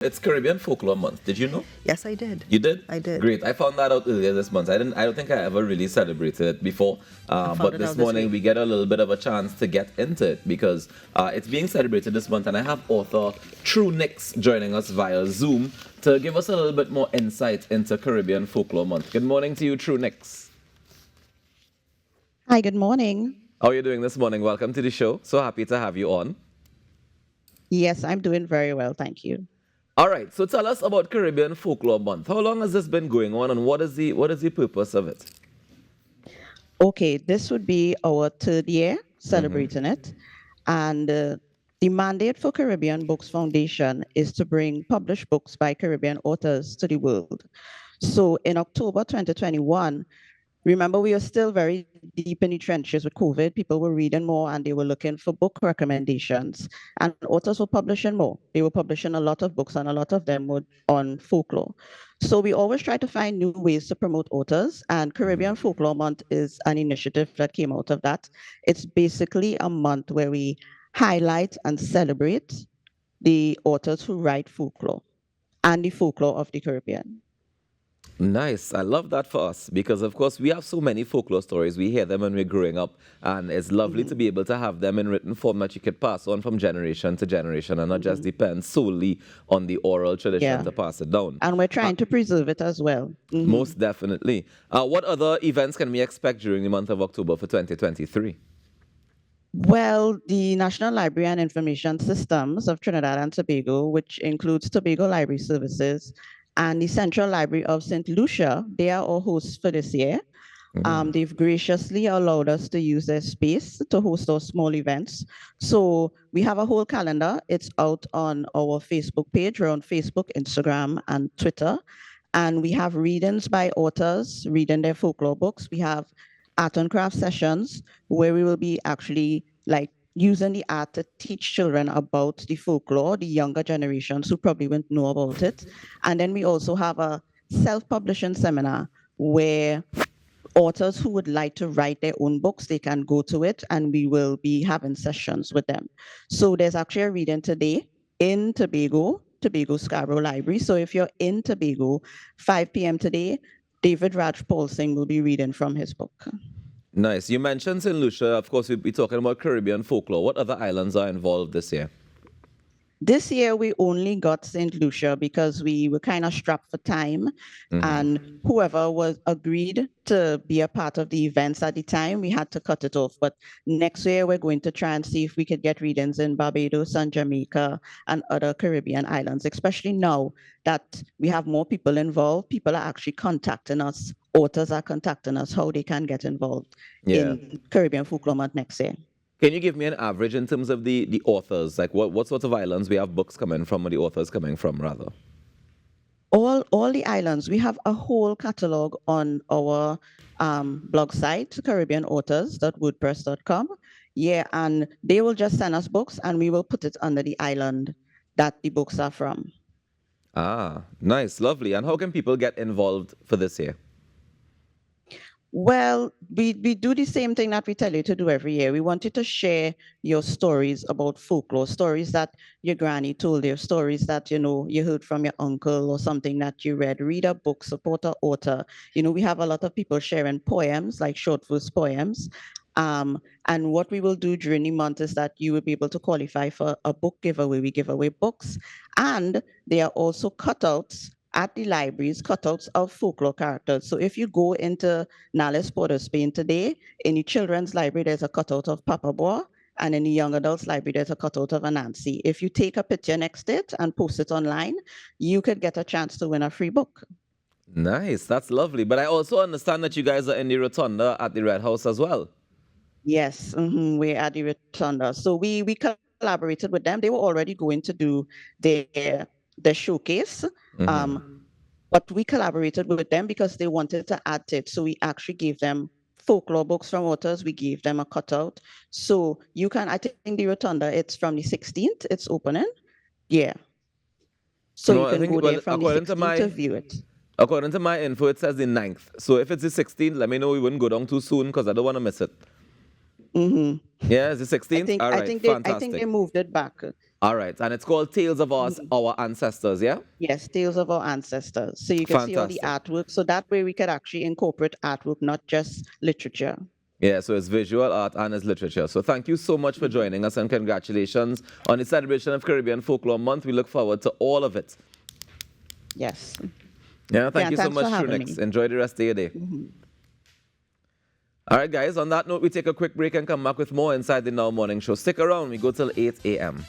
It's Caribbean Folklore Month. Did you know? Yes, I did. You did? I did. Great. I found that out earlier this month. I don't think I ever really celebrated it before. I found But it this out this morning week. we get a little bit of a chance to get into it because it's being celebrated this month, and I have author True Nix joining us via Zoom to give us a little bit more insight into Caribbean Folklore Month. Good morning to you, True Nix. Hi, good morning. How are you doing this morning? Welcome to the show. So happy to have you on. Yes, I'm doing very well, thank you. All right. So tell us about Caribbean Folklore Month. How long has this been going on, and what is the purpose of it? Okay, this would be our third year celebrating it. And the mandate for Caribbean Books Foundation is to bring published books by Caribbean authors to the world. So in October 2021, remember, we are still very deep in the trenches with COVID. People were reading more and they were looking for book recommendations. And authors were publishing more. They were publishing a lot of books, and a lot of them were on folklore. So we always try to find new ways to promote authors. And Caribbean Folklore Month is an initiative that came out of that. It's basically a month where we highlight and celebrate the authors who write folklore and the folklore of the Caribbean. Nice. I love that for us because, of course, we have so many folklore stories. We hear them when we're growing up, and it's lovely to be able to have them in written form that you could pass on from generation to generation and not just depend solely on the oral tradition Yeah. to pass it down. And we're trying to preserve it as well. Most definitely. What other events can we expect during the month of October for 2023? Well, the National Library and Information Systems of Trinidad and Tobago, which includes Tobago Library Services and the Central Library of St. Lucia, they are our hosts for this year. They've graciously allowed us to use their space to host our small events. So we have a whole calendar. It's out on our Facebook page. We're on Facebook, Instagram, and Twitter. And we have readings by authors reading their folklore books. We have art and craft sessions where we will be actually like using the art to teach children about the folklore, the younger generations who probably wouldn't know about it. And then we also have a self-publishing seminar where authors who would like to write their own books, they can go to it and we will be having sessions with them. So there's actually a reading today in Tobago Scarborough Library. So if you're in Tobago, 5 p.m. today, David Raj Paul Singh will be reading from his book. Nice. You mentioned St. Lucia. Of course, we'll be talking about Caribbean folklore. What other islands are involved this year? This year, we only got St. Lucia because we were kind of strapped for time. And whoever was agreed to be a part of the events at the time, we had to cut it off. But next year, we're going to try and see if we could get readings in Barbados and Jamaica and other Caribbean islands, especially now that we have more people involved. People are actually contacting us. Authors are contacting us how they can get involved in Caribbean Folklore Month next year. Can you give me an average in terms of the authors? Like what sorts of islands we have books coming from, or the authors coming from, rather? All the islands. We have a whole catalog on our blog site, caribbeanauthors.wordpress.com. Yeah, and they will just send us books and we will put it under the island that the books are from. Ah, nice, lovely. And how can people get involved for this year? Well, we do the same thing that we tell you to do every year. We want you to share your stories about folklore, stories that your granny told you, stories that, you heard from your uncle or something that you read. Read a book, support an author. We have a lot of people sharing poems, like short verse poems. And what we will do during the month is that you will be able to qualify for a book giveaway. We give away books. And there are also cutouts at the libraries, cutouts of folklore characters. So if you go into Nales Port of Spain today, in the children's library, there's a cutout of Papa Boy, and in the young adults library, there's a cutout of Anansi. If you take a picture next to it and post it online, you could get a chance to win a free book. Nice, that's lovely. But I also understand that you guys are in the Rotunda at the Red House as well. Yes, we're at the Rotunda. So we collaborated with them. They were already going to do their showcase. But we collaborated with them because they wanted to add to it. So we actually gave them folklore books from authors. We gave them a cutout. So you can, I think the Rotunda, it's from the 16th, it's opening. Yeah. So No, you I can think, go well, there from the according to 16th to view it. According to my info, it says the 9th. So if it's the 16th, let me know we wouldn't go down too soon because I don't want to miss it. Yeah, it's the 16th? All right, I think fantastic. they moved it back. All right, and it's called Tales of Our Ancestors, yeah? Yes, Tales of Our Ancestors. So you can see all the Fantastic. artwork. So that way we could actually incorporate artwork, not just literature. Yeah, so it's visual art and it's literature. So thank you so much for joining us and congratulations on the celebration of Caribbean Folklore Month. We look forward to all of it. Yes. Yeah, thank you so thanks for much, having Trunix. me. Enjoy the rest of your day. All right, guys, on that note, we take a quick break and come back with more inside the Now Morning Show. Stick around. We go till 8 a.m.